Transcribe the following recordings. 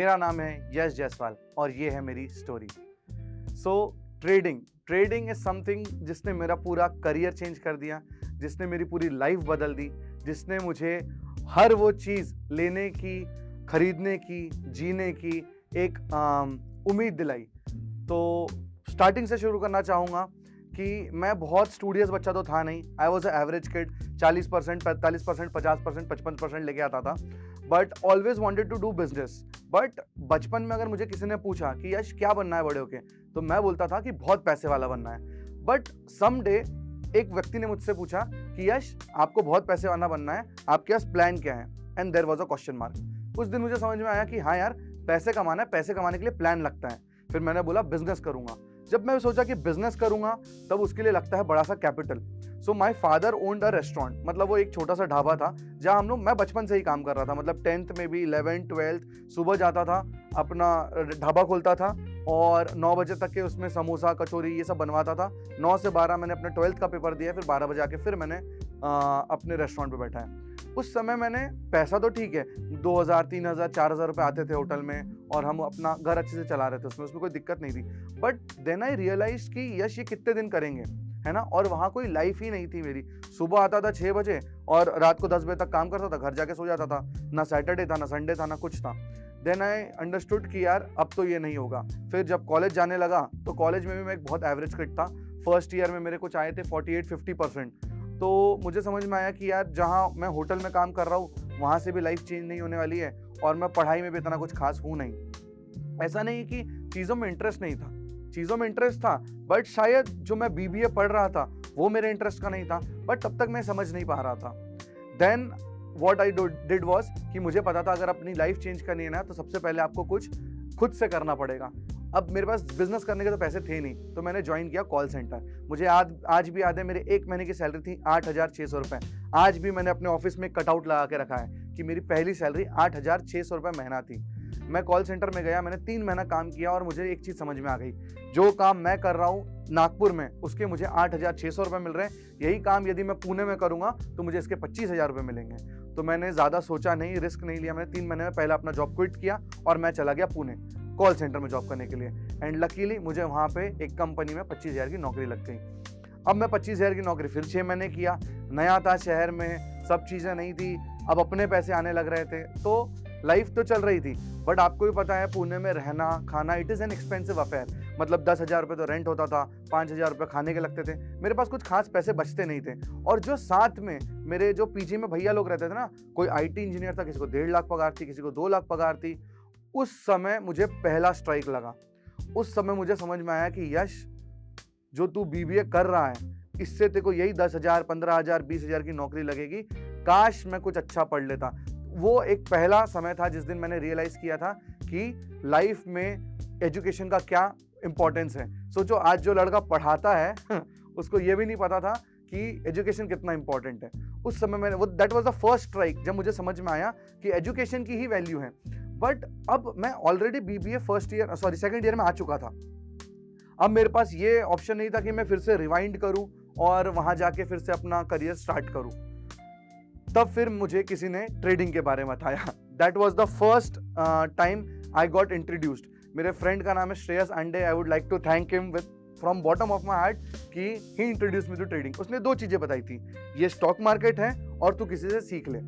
मेरा नाम है यश जायसवाल और ये है मेरी story. So trading is something जिसने मेरा पूरा करियर चेंज कर दिया, जिसने मेरी पूरी लाइफ बदल दी, जिसने मुझे हर वो चीज़ लेने की, खरीदने की, जीने की एक उम्मीद दिलाई। तो स्टार्टिंग से शुरू करना चाहूँगा कि मैं बहुत स्टूडियस बच्चा तो था नहीं। I was a average kid, 40%, 45%, 50%, 55% लेके आता था, but always wanted to do business. But बचपन में अगर मुझे किसी ने पूछा कि यश क्या बनना है बड़े होके, तो मैं बोलता था कि बहुत पैसे वाला बनना है। बट सम डे एक व्यक्ति ने मुझसे पूछा कि यश आपको बहुत पैसे वाला बनना है, आपके पास प्लान क्या है? And there was a question mark. उस दिन मुझे समझ में आया कि हाँ यार, पैसे कमाना है, पैसे कमाने के लिए प्लान लगता है। फिर मैंने बोला बिजनेस करूंगा। जब मैं सोचा कि बिजनेस करूंगा तब उसके लिए लगता है बड़ा सा capital. So my father owned a restaurant, मतलब वो एक छोटा सा ढाबा था जहाँ मैं बचपन से ही काम कर रहा था। मतलब 10th में भी, 11th 12th सुबह जाता था, अपना ढाबा खोलता था और 9 बजे तक के उसमें समोसा कचौरी ये सब बनवाता था। 9 से 12 मैंने अपने 12th का पेपर दिया, फिर 12 बजे आके फिर मैंने अपने रेस्टोरेंट पे बैठा है। उस समय मैंने पैसा तो ठीक है, 2000 3000 4000 रुपये आते थे होटल में और हम अपना घर अच्छे से चला रहे थे, उसमें कोई दिक्कत नहीं थी। बट देन आई रियलाइज कि यश ये कितने दिन करेंगे, है ना। और वहाँ कोई लाइफ ही नहीं थी मेरी। सुबह आता था 6 बजे और रात को 10 बजे तक काम करता था, घर जाके सो जाता था। ना सैटरडे था, ना संडे था, ना कुछ था। देन आई अंडरस्टूड कि यार अब तो ये नहीं होगा। फिर जब कॉलेज जाने लगा तो कॉलेज में भी मैं एक बहुत एवरेज किड था। फर्स्ट ईयर में मेरे कुछ आए थे 48-50%। तो मुझे समझ में आया कि यार जहाँ मैं होटल में काम कर रहा हूँ वहाँ से भी लाइफ चेंज नहीं होने वाली है और मैं पढ़ाई में भी इतना कुछ खास हूँ नहीं। ऐसा नहीं कि चीज़ों में इंटरेस्ट नहीं था, चीज़ों में इंटरेस्ट था, बट शायद जो मैं बीबीए पढ़ रहा था वो मेरे इंटरेस्ट का नहीं था, बट तब तक मैं समझ नहीं पा रहा था। Then what I did was कि मुझे पता था अगर अपनी लाइफ चेंज करनी है ना तो सबसे पहले आपको कुछ खुद से करना पड़ेगा। अब मेरे पास बिजनेस करने के तो पैसे थे नहीं, तो मैंने ज्वाइन किया कॉल सेंटर। मुझे आज भी याद है, मेरे 1 महीने की सैलरी थी 8600 रुपये। आज भी मैंने अपने ऑफिस में कटआउट लगा के रखा है कि मेरी पहली सैलरी 8600 रुपये महीना थी। मैं कॉल सेंटर में गया, मैंने 3 महीना काम किया और मुझे एक चीज़ समझ में आ गई, जो काम मैं कर रहा हूँ नागपुर में उसके मुझे 8600 रुपये मिल रहे हैं। यही काम यदि मैं पुणे में करूँगा तो मुझे इसके 25,000 रुपये मिलेंगे। तो मैंने ज़्यादा सोचा नहीं, रिस्क नहीं लिया। मैंने 3 महीने में पहला अपना जॉब क्विट किया और मैं चला गया पुणे कॉल सेंटर में जॉब करने के लिए। एंड लकीली मुझे वहाँ पे एक कंपनी में 25,000 की नौकरी लग गई। अब मैं 25,000 की नौकरी फिर 6 महीने किया। नया था शहर में, सब चीज़ें नहीं थी, अब अपने पैसे आने लग रहे थे, तो लाइफ तो चल रही थी। बट आपको भी पता है पुणे में रहना खाना it is an expensive affair. मतलब 10,000 रुपये तो रेंट होता था, 5,000 रुपये खाने के लगते थे। मेरे पास कुछ खास पैसे बचते नहीं थे। और जो साथ में मेरे जो पीजी में भैया लोग रहते थे ना, कोई आईटी इंजीनियर था, किसी को 1.5 लाख पगार थी, किसी को 2 लाख पगार थी। उस समय मुझे पहला स्ट्राइक लगा। उस समय मुझे समझ में आया कि यश, जो तू बीबीए कर रहा है इससे तेरे को यही 10,000 15,000 20,000 की नौकरी लगेगी। काश मैं कुछ अच्छा पढ़ लेता। वो एक पहला समय था जिस दिन मैंने रियलाइज किया था कि लाइफ में एजुकेशन का क्या इंपॉर्टेंस है। सोचो, आज जो लड़का पढ़ाता है उसको ये भी नहीं पता था कि एजुकेशन कितना इंपॉर्टेंट है। उस समय मैंने वो that was the first strike जब मुझे समझ में आया कि एजुकेशन की ही वैल्यू है। बट अब मैं ऑलरेडी बीबीए सेकंड ईयर में आ चुका था। अब मेरे पास ये ऑप्शन नहीं था कि मैं फिर से रिवाइंड करूं और वहां जाके फिर से अपना करियर स्टार्ट करूं। तब फिर मुझे किसी ने ट्रेडिंग के बारे में बताया। That was the first time I got introduced. मेरे फ्रेंड का नाम है Shreyas Ande. I would like to thank him with from bottom of my heart कि he introduce me to trading. उसने 2 चीजें बताई थी, ये स्टॉक मार्केट है और तू किसी से सीख ले।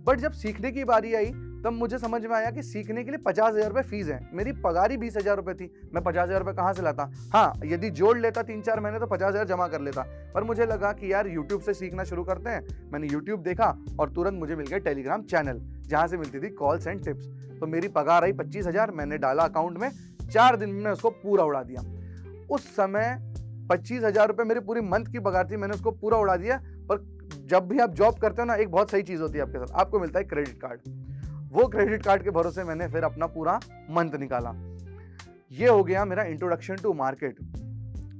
बट जब सीखने की बारी आई तब मुझे समझ में आया कि सीखने के लिए 50,000 रुपये फीस है। मेरी पगार ही 20,000 रुपये थी, मैं 50,000 रुपये कहाँ से लाता। हाँ, यदि जोड़ लेता 3-4 महीने तो 50,000 जमा कर लेता। पर मुझे लगा कि यार यूट्यूब से सीखना शुरू करते हैं। मैंने यूट्यूब देखा और तुरंत मुझे मिल गया टेलीग्राम चैनल, जहाँ से मिलती थी कॉल्स एंड टिप्स। तो मेरी पगार आई 25,000, मैंने डाला अकाउंट में, 4 दिन में उसको पूरा उड़ा दिया। उस समय 25,000 रुपये मेरी पूरी मंथ की पगार थी, मैंने उसको पूरा उड़ा दिया। पर जब भी आप जॉब करते हो ना, एक बहुत सही चीज़ होती है आपके साथ, आपको मिलता है क्रेडिट कार्ड। वो क्रेडिट कार्ड के भरोसे मैंने फिर अपना पूरा मंथ निकाला। ये हो गया मेरा इंट्रोडक्शन टू मार्केट।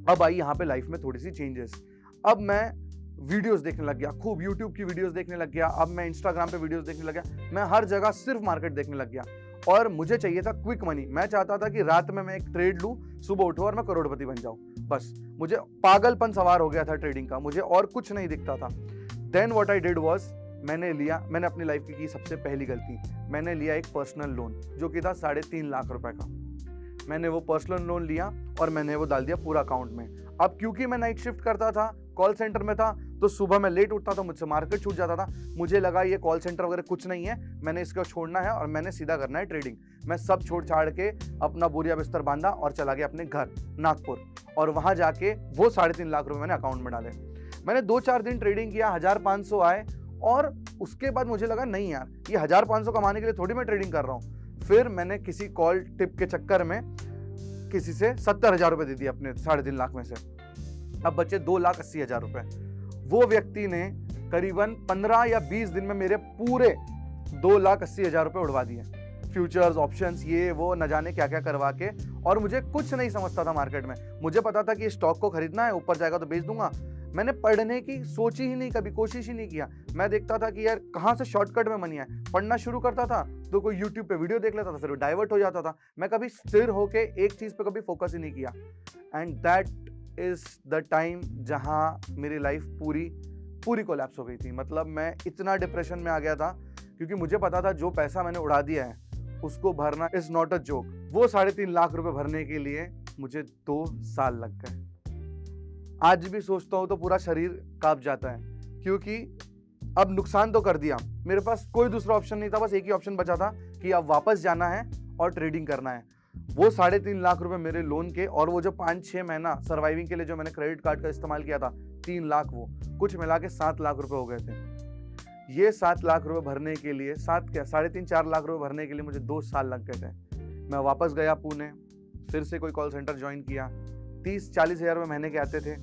अब आई यहाँ पे लाइफ में थोड़ी सी चेंजेस। अब मैं वीडियोस देखने लग गया, खूब यूट्यूब की वीडियोस देखने लग गया। अब मैं इंस्टाग्राम पे वीडियोस देखने लग गया। मैं हर जगह सिर्फ मार्केट देखने लग गया और मुझे चाहिए था क्विक मनी। मैं चाहता था कि रात में मैं एक ट्रेड लूँ, सुबह उठूँ और मैं करोड़पति बन जाऊँ। बस मुझे पागलपन सवार हो गया था ट्रेडिंग का, मुझे और कुछ नहीं दिखता था। Then what I did was मैंने अपनी लाइफ की सबसे पहली गलती, मैंने लिया एक पर्सनल लोन जो कि था 3.5 लाख रुपए का। मैंने वो पर्सनल लोन लिया और मैंने वो डाल दिया पूरा अकाउंट में। अब क्योंकि मैं नाइट शिफ्ट करता था, कॉल सेंटर में था, तो सुबह मैं लेट उठता था, मुझसे मार्केट छूट जाता था। मुझे लगा ये कॉल सेंटर वगैरह कुछ नहीं है, मैंने इसको छोड़ना है और मैंने सीधा करना है ट्रेडिंग। मैं सब छोड़ छाड़ के अपना बोरिया बिस्तर बांधा और चला गया अपने घर नागपुर, और वहां जाके वो 3.5 लाख रुपए मैंने अकाउंट में डाले। मैंने 2-4 दिन ट्रेडिंग किया, 1500 आए, और उसके बाद मुझे लगा नहीं यार, ये 1500 कमाने के लिए थोड़ी मैं ट्रेडिंग कर रहा हूँ। फिर मैंने किसी कॉल टिप के चक्कर में किसी से 70,000 रुपए दे दिए अपने 3.5 लाख में से। अब बचे 2,80,000 रुपए। वो व्यक्ति ने करीबन 15 या 20 दिन में मेरे पूरे 2,80,000 रुपए उड़वा दिए, फ्यूचर्स, ऑप्शंस, ये वो न जाने क्या क्या करवा के। और मुझे कुछ नहीं समझता था मार्केट में। मुझे पता था कि स्टॉक को खरीदना है, ऊपर जाएगा तो बेच दूंगा। मैंने पढ़ने की सोची ही नहीं, कभी कोशिश ही नहीं किया। मैं देखता था कि यार कहाँ से शॉर्टकट में मनी है। पढ़ना शुरू करता था तो कोई यूट्यूब पे वीडियो देख लेता था, फिर डाइवर्ट हो जाता था। मैं कभी स्थिर होके एक चीज पे कभी फोकस ही नहीं किया। And that is the time जहाँ मेरी लाइफ पूरी कोलैप्स हो गई थी। मतलब मैं इतना डिप्रेशन में आ गया था, क्योंकि मुझे पता था जो पैसा मैंने उड़ा दिया है उसको भरना इज नॉट अ जोक। वो 3.5 लाख रुपए भरने के लिए मुझे 2 साल लग गए। आज भी सोचता हूं तो पूरा शरीर कांप जाता है, क्योंकि अब नुकसान तो कर दिया, मेरे पास कोई दूसरा ऑप्शन नहीं था। बस एक ही ऑप्शन बचा था कि अब वापस जाना है और ट्रेडिंग करना है। वो 3.5 लाख रुपए मेरे लोन के, और वो जो 5-6 महीना सर्वाइविंग के लिए जो मैंने क्रेडिट कार्ड का इस्तेमाल किया था, 3 लाख, वो कुछ मिला के 7 लाख रुपए हो गए थे। ये 7 लाख रुपए भरने के लिए, 3.5-4 लाख रुपए भरने के लिए मुझे 2 साल लग गए थे। मैं वापस गया पुणे, फिर से कोई कॉल सेंटर ज्वाइन किया। 30-40 हज़ार रुपये महीने के आते थे,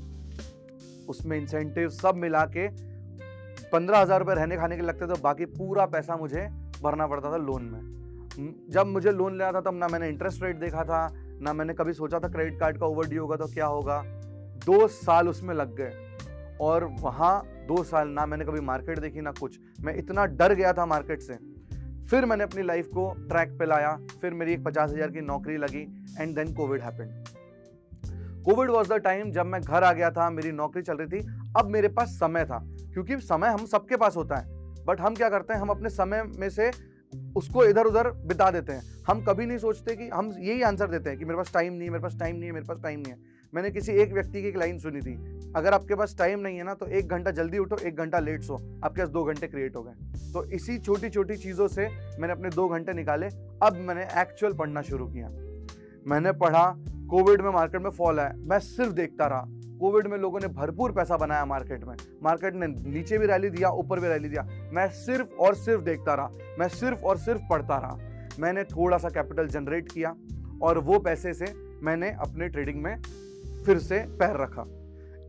उसमें इंसेंटिव सब मिला के 15,000 रुपये रहने खाने के लगते थे। बाकी पूरा पैसा मुझे भरना पड़ता था लोन में। जब मुझे लोन लिया था तब ना मैंने इंटरेस्ट रेट देखा था, ना मैंने कभी सोचा था क्रेडिट कार्ड का ओवरड्यू होगा तो क्या होगा। 2 साल उसमें लग गए, और वहाँ 2 साल ना मैंने कभी मार्केट देखी ना कुछ। मैं इतना डर गया था मार्केट से। फिर मैंने अपनी लाइफ को ट्रैक पे लाया, फिर मेरी एक 50,000 की नौकरी लगी, and then covid happened. Covid was the time जब मैं घर आ गया था, मेरी नौकरी चल रही थी। अब मेरे पास समय था, क्योंकि समय हम सबके पास होता है, बट हम क्या करते हैं, हम अपने समय में से उसको इधर उधर बिता देते हैं। हम कभी नहीं सोचते कि हम यही आंसर देते हैं कि मेरे पास टाइम नहीं है, मेरे पास टाइम नहीं है, मेरे पास टाइम नहीं है। मैंने किसी एक व्यक्ति की एक लाइन सुनी थी, अगर आपके पास टाइम नहीं है ना तो 1 घंटा जल्दी उठो, 1 घंटा लेट सो, आपके पास 2 घंटे क्रिएट हो गए। तो इसी छोटी छोटी चीज़ों से मैंने अपने 2 घंटे निकाले। अब मैंने एक्चुअल पढ़ना शुरू किया। मैंने पढ़ा, कोविड में मार्केट में फॉल आया, मैं सिर्फ देखता रहा। कोविड में लोगों ने भरपूर पैसा बनाया मार्केट में, मार्केट ने नीचे भी रैली दिया, ऊपर भी रैली दिया। मैं सिर्फ और सिर्फ देखता रहा, मैं सिर्फ और सिर्फ पढ़ता रहा। मैंने थोड़ा सा कैपिटल जनरेट किया, और वो पैसे से मैंने अपने ट्रेडिंग में फिर से पैर रखा।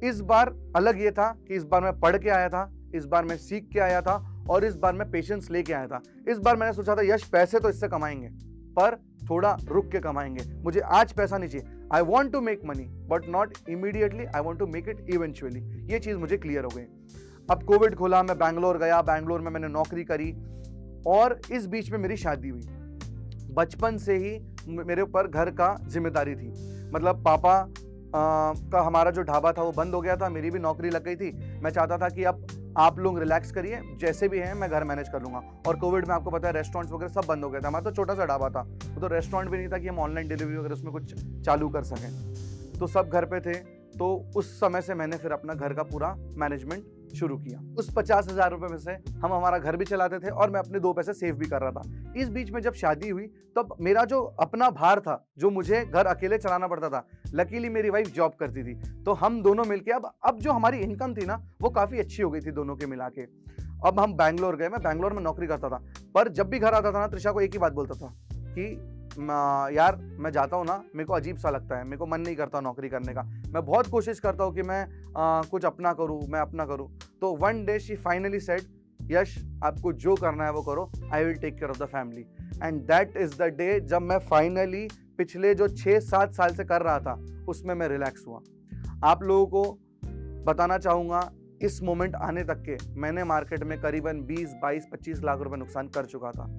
इस बार अलग ये था कि इस बार मैं पढ़ के आया था, इस बार मैं सीख के आया था, और इस बार मैं पेशेंस लेके आया था। इस बार मैंने सोचा था यश पैसे तो इससे कमाएंगे, पर थोड़ा रुक के कमाएंगे। मुझे आज पैसा नहीं चाहिए। I want to make money but not immediately, I want to make it eventually. ये चीज़ मुझे क्लियर हो गई। अब कोविड खुला, मैं बैंगलोर गया, बैंगलोर में मैंने नौकरी करी, और इस बीच में मेरी शादी हुई। बचपन से ही मेरे ऊपर घर का जिम्मेदारी थी। मतलब पापा का हमारा जो ढाबा था वो बंद हो गया था, मेरी भी नौकरी लग गई थी। मैं चाहता था कि अब आप लोग रिलैक्स करिए, जैसे भी हैं मैं घर मैनेज कर लूंगा। और कोविड में आपको पता है रेस्टोरेंट्स वगैरह सब बंद हो गए थे। हमारा तो छोटा सा ढाबा था, वो तो रेस्टोरेंट भी नहीं था कि हम ऑनलाइन डिलीवरी वगैरह उसमें कुछ चालू कर सकें। तो सब घर पे थे। तो उस समय से मैंने फिर अपना घर का पूरा मैनेजमेंट शुरू किया। उस 50,000 रुपए में से हम हमारा घर भी चलाते थे, और मैं अपने 2 पैसे सेव भी कर रहा था। इस बीच में जब शादी हुई तब मेरा जो अपना भार था, जो मुझे घर अकेले चलाना पड़ता था, लकीली मेरी वाइफ जॉब करती थी, तो हम दोनों मिलके अब जो हमारी इनकम थी ना वो काफी अच्छी हो गई थी दोनों के मिला के। अब हम बैंगलोर गए, मैं बैंगलोर में नौकरी करता था, पर जब भी घर आता था ना त्रिशा को एक ही बात बोलता था कि यार मैं जाता हूँ ना, मेरे को अजीब सा लगता है, मेरे को मन नहीं करता नौकरी करने का। मैं बहुत कोशिश करता हूँ कि मैं कुछ अपना करूँ, मैं अपना करूँ। तो one day she finally said, Yash आपको जो करना है वो करो, I will take care of the family. And that is the day जब मैं फाइनली पिछले जो 6-7 साल से कर रहा था उसमें मैं रिलैक्स हुआ। आप लोगों को बताना चाहूँगा, इस मोमेंट आने तक के मैंने मार्केट में करीबन 20-22-25 लाख रुपए नुकसान कर चुका था।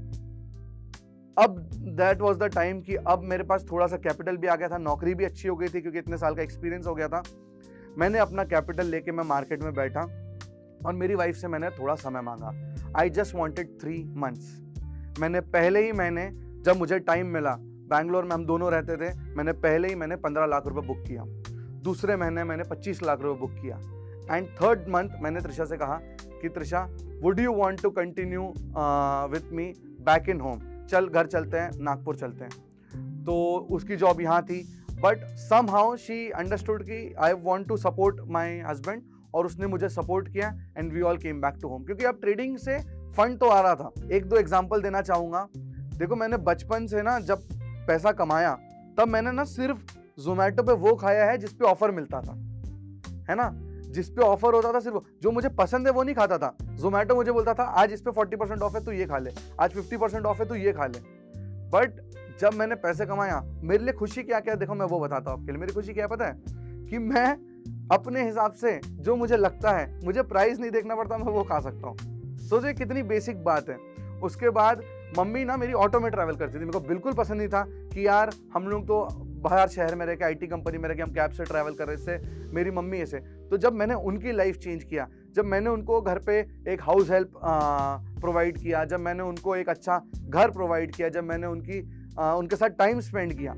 अब दैट वाज द टाइम कि अब मेरे पास थोड़ा सा कैपिटल भी आ गया था, नौकरी भी अच्छी हो गई थी क्योंकि इतने साल का एक्सपीरियंस हो गया था। मैंने अपना कैपिटल लेके मैं मार्केट में बैठा, और मेरी वाइफ से मैंने थोड़ा समय मांगा। I just wanted 3 months। मैंने पहले ही महीने जब मुझे टाइम मिला, बैंगलोर में हम दोनों रहते थे, मैंने पहले ही मैंने 15 लाख रुपए बुक किया, दूसरे महीने मैंने 25 लाख रुपए बुक किया, एंड थर्ड मंथ मैंने त्रिशा से कहा कि Trisha would you want to continue with me back in home, चल घर चलते हैं, नागपुर चलते हैं। तो उसकी जॉब यहाँ थी, बट समहाउ शी अंडरस्टूड कि I want to support my husband, और उसने मुझे सपोर्ट किया and we all came back to home. क्योंकि अब ट्रेडिंग से फंड तो आ रहा था। एक दो एग्जांपल देना चाहूँगा। देखो मैंने बचपन से ना जब पैसा कमाया तब मैंने ना सिर्फ जोमेटो पे वो खाया है जिस पे ऑफर मिलता था, है ना, जिस पे ऑफर होता था, सिर्फ जो मुझे पसंद है वो नहीं खाता था। जोमेटो मुझे बोलता था आज इस पे 40% ऑफ है तू ये खा ले, आज 50% ऑफ है तू ये खा ले। बट जब मैंने पैसे कमाया, मेरे लिए खुशी क्या क्या, देखो मैं वो बताता हूँ आपके लिए। मेरी खुशी क्या है पता है? कि मैं अपने हिसाब से जो मुझे लगता है, मुझे प्राइस नहीं देखना पड़ता, मैं वो खा सकता हूँ। सोचिए कितनी बेसिक बात है। उसके बाद मम्मी ना मेरी ऑटो में ट्रैवल करती थी, मेरे को बिल्कुल पसंद नहीं था कि यार हम लोग तो बाहर शहर में रह के IT कंपनी में रह के हम कैब से ट्रैवल कर रहे थे, मेरी मम्मी ऐसे। तो जब मैंने उनकी लाइफ चेंज किया, जब मैंने उनको घर पे एक हाउस हेल्प प्रोवाइड किया, जब मैंने उनको एक अच्छा घर प्रोवाइड किया, जब मैंने उनके साथ टाइम स्पेंड किया,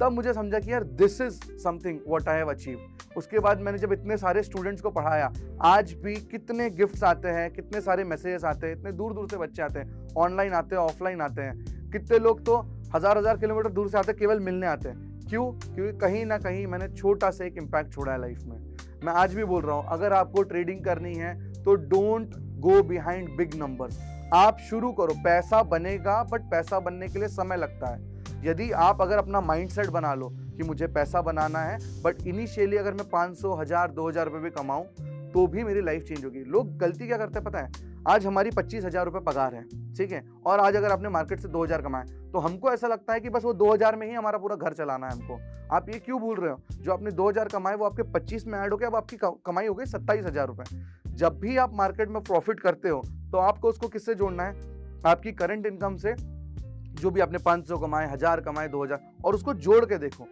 तब मुझे समझा कि यार this is something what I have achieve. उसके बाद मैंने जब इतने सारे स्टूडेंट्स को पढ़ाया, आज भी कितने गिफ्ट्स आते हैं, कितने सारे मैसेजेस आते हैं, इतने दूर दूर से बच्चे आते हैं, ऑनलाइन आते हैं, ऑफलाइन आते हैं, कितने लोग तो हजार किलोमीटर दूर से आते हैं, केवल मिलने आते हैं। क्यों? क्योंकि कहीं ना कहीं मैंने छोटा सा एक इम्पैक्ट छोड़ा है लाइफ में। मैं आज भी बोल रहा हूँ, अगर आपको ट्रेडिंग करनी है तो don't go behind big numbers. आप शुरू करो, पैसा बनेगा, बट पैसा बनने के लिए समय लगता है। यदि आप अगर अपना माइंडसेट बना लो कि मुझे पैसा बनाना है, बट इनिशियली अगर मैं 500, 1000, 2000 रुपये भी कमाऊं तो भी मेरी लाइफ चेंज होगी। लोग गलती क्या करते हैं पता है? आज हमारी 25,000 रुपये पगार है, ठीक है, और आज अगर आपने मार्केट से 2000 कमाए तो हमको ऐसा लगता है कि बस वो 2000 में ही हमारा पूरा घर चलाना है हमको। आप ये क्यों भूल रहे हो? जो आपने 2000 कमाए वो आपके 25 में ऐड हो गया, अब आपकी कमाई हो गई 27,000 रुपये। जब भी आप मार्केट में प्रॉफिट करते हो तो आपको उसको किससे जोड़ना है? आपकी करंट इनकम से, जो भी आपने 500 कमाए, 1000 कमाए, 2000, और उसको जोड़ के देखो।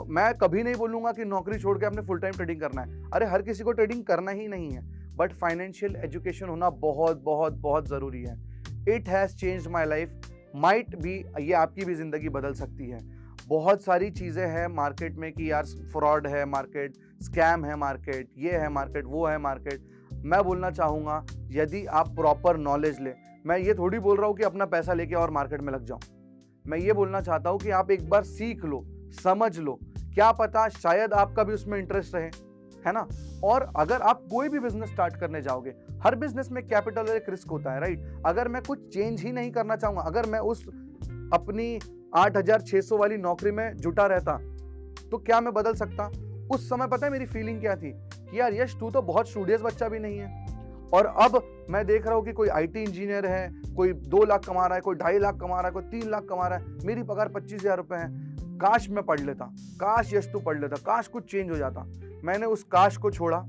मैं कभी नहीं बोलूंगा कि नौकरी छोड़ के आपने फुल टाइम ट्रेडिंग करना है। अरे हर किसी को ट्रेडिंग करना ही नहीं है, बट फाइनेंशियल एजुकेशन होना बहुत बहुत बहुत ज़रूरी है। It has changed my life, might be ये आपकी भी ज़िंदगी बदल सकती है। बहुत सारी चीज़ें हैं मार्केट में कि यार फ्रॉड है मार्केट, स्कैम है मार्केट, ये है मार्केट, वो है मार्केट। मैं बोलना चाहूँगा यदि आप प्रॉपर नॉलेज ले, मैं ये थोड़ी बोल रहा हूँ कि अपना पैसा लेके और मार्केट में लग जाओ। मैं ये बोलना चाहता हूँ कि आप एक बार सीख लो, समझ लो, क्या पता शायद आपका भी उसमें इंटरेस्ट रहे, है ना। और अगर आप कोई भी बिजनेस स्टार्ट करने जाओगे, हर बिजनेस में कैपिटल और एक रिस्क होता है, राइट। अगर मैं कुछ चेंज ही नहीं करना चाहूँगा, अगर मैं उस अपनी 8600 वाली नौकरी में जुटा रहता तो क्या मैं बदल सकता? उस समय पता है मेरी फीलिंग क्या थी कि यार यश तू तो बहुत स्टूडियस बच्चा भी नहीं है, और अब मैं देख रहा हूँ कि कोई IT इंजीनियर है, कोई 2 लाख कमा रहा है, कोई 2.5 लाख कमा रहा है, कोई 3 लाख कमा रहा है, मेरी पगार 25,000 रुपये है। काश मैं पढ़ लेता, काश यश तू पढ़ लेता, काश कुछ चेंज हो जाता। मैंने उस काश को छोड़ा,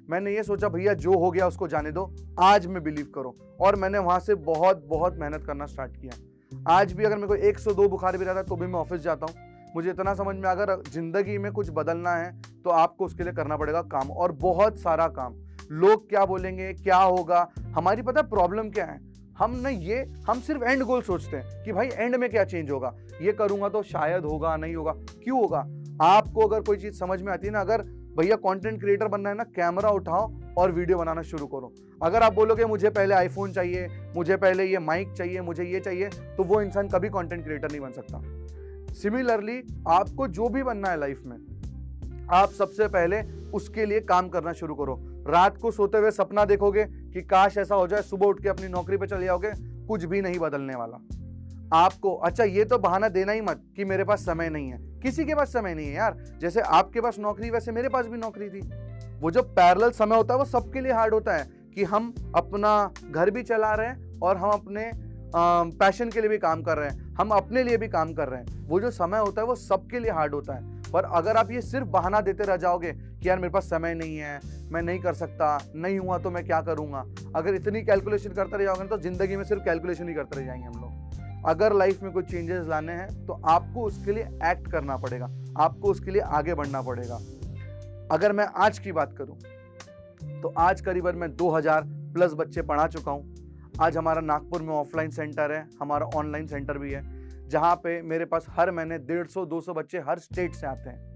मैंने ये सोचा भैया जो हो गया उसको जाने दो, आज में बिलीव करो, और मैंने वहाँ से बहुत बहुत मेहनत करना स्टार्ट किया। आज भी अगर मेरे को 102 बुखार भी रहता है तो भी मैं ऑफिस जाता हूँ। मुझे इतना समझ में, अगर जिंदगी में कुछ बदलना है तो आपको उसके लिए करना पड़ेगा काम, और बहुत सारा काम। लोग क्या बोलेंगे, क्या होगा, हमारी पता है प्रॉब्लम क्या है? हम सिर्फ एंड गोल सोचते हैं कि भाई एंड में क्या चेंज होगा, ये करूंगा तो शायद होगा, नहीं होगा। क्यों होगा? आपको अगर कोई चीज समझ में आती है ना, अगर भैया कंटेंट क्रिएटर बनना है ना, कैमरा उठाओ और वीडियो बनाना शुरू करो। अगर आप बोलोगे मुझे पहले आईफोन चाहिए, मुझे पहले ये माइक चाहिए, मुझे ये चाहिए, तो वो इंसान कभी कंटेंट क्रिएटर नहीं बन सकता। सिमिलरली आपको जो भी बनना है लाइफ में, आप सबसे पहले उसके लिए काम करना शुरू करो। रात को सोते हुए सपना देखोगे कि काश ऐसा हो जाए, सुबह उठ के अपनी नौकरी पे चले जाओगे, कुछ भी नहीं बदलने वाला आपको। अच्छा ये तो बहाना देना ही मत कि मेरे पास समय नहीं है, किसी के पास समय नहीं है यार। जैसे आपके पास नौकरी, वैसे मेरे पास भी नौकरी थी। वो जो पैरेलल समय होता है वो सबके लिए हार्ड होता है कि हम अपना घर भी चला रहे हैं और हम अपने पैशन के लिए भी काम कर रहे हैं, हम अपने लिए भी काम कर रहे हैं। वो जो समय होता है वो सबके लिए हार्ड होता है। पर अगर आप ये सिर्फ बहाना देते रह जाओगे कि यार मेरे पास समय नहीं है, मैं नहीं कर सकता, नहीं हुआ तो मैं क्या करूंगा, अगर इतनी कैलकुलेशन करते रह जाओगे तो जिंदगी में सिर्फ कैलकुलेशन ही करते रह जाएंगे हम लोग। अगर लाइफ में कुछ चेंजेस लाने हैं तो आपको उसके लिए एक्ट करना पड़ेगा, आपको उसके लिए आगे बढ़ना पड़ेगा। अगर मैं आज की बात करूं तो आज करीबन मैं 2000 प्लस बच्चे पढ़ा चुका हूं। आज हमारा नागपुर में ऑफलाइन सेंटर है, हमारा ऑनलाइन सेंटर भी है, जहाँ पे मेरे पास हर महीने 150-200 बच्चे हर स्टेट से आते हैं।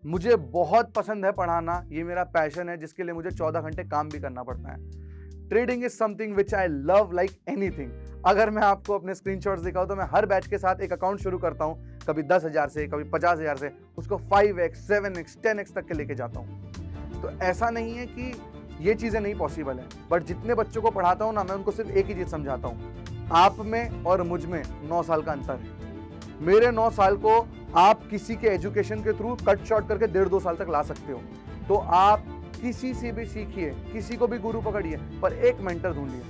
मुझे बहुत पसंद है पढ़ाना, ये मेरा पैशन है जिसके लिए मुझे 14 घंटे काम भी करना पड़ता है। Trading is something which I love like anything. अगर मैं आपको अपने स्क्रीनशॉट्स दिखाऊं तो मैं हर बैच के साथ एक अकाउंट शुरू करता हूं, कभी 10,000 से, कभी 50,000 से, उसको 5x, 7x, 10x तक के लेके जाता हूं। तो ऐसा नहीं है कि ये चीज़ें नहीं पॉसिबल है, बट जितने बच्चों को पढ़ाता हूं ना, मैं उनको सिर्फ एक ही चीज़ समझाता हूं, आप में और मुझ में 9 साल का अंतर है। मेरे 9 साल को आप किसी के एजुकेशन के थ्रू कट शॉर्ट करके 1.5-2 साल तक ला सकते हो। तो आप किसी से भी सीखिए, किसी को भी गुरु पकड़िए, पर एक मेंटर ढूंढिए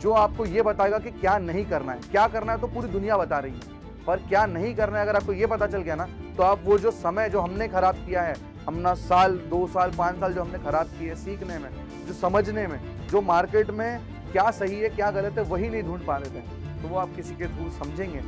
जो आपको ये बताएगा कि क्या नहीं करना है। क्या करना है तो पूरी दुनिया बता रही है, पर क्या नहीं करना है अगर आपको ये पता चल गया ना, तो आप वो जो समय जो हमने खराब किया है, हमने साल, 2 साल, 5 साल जो हमने खराब किए सीखने में, जो समझने में, जो मार्केट में क्या सही है क्या गलत है वही नहीं ढूंढ पा रहे थे, तो वो आप किसी के थ्रू समझेंगे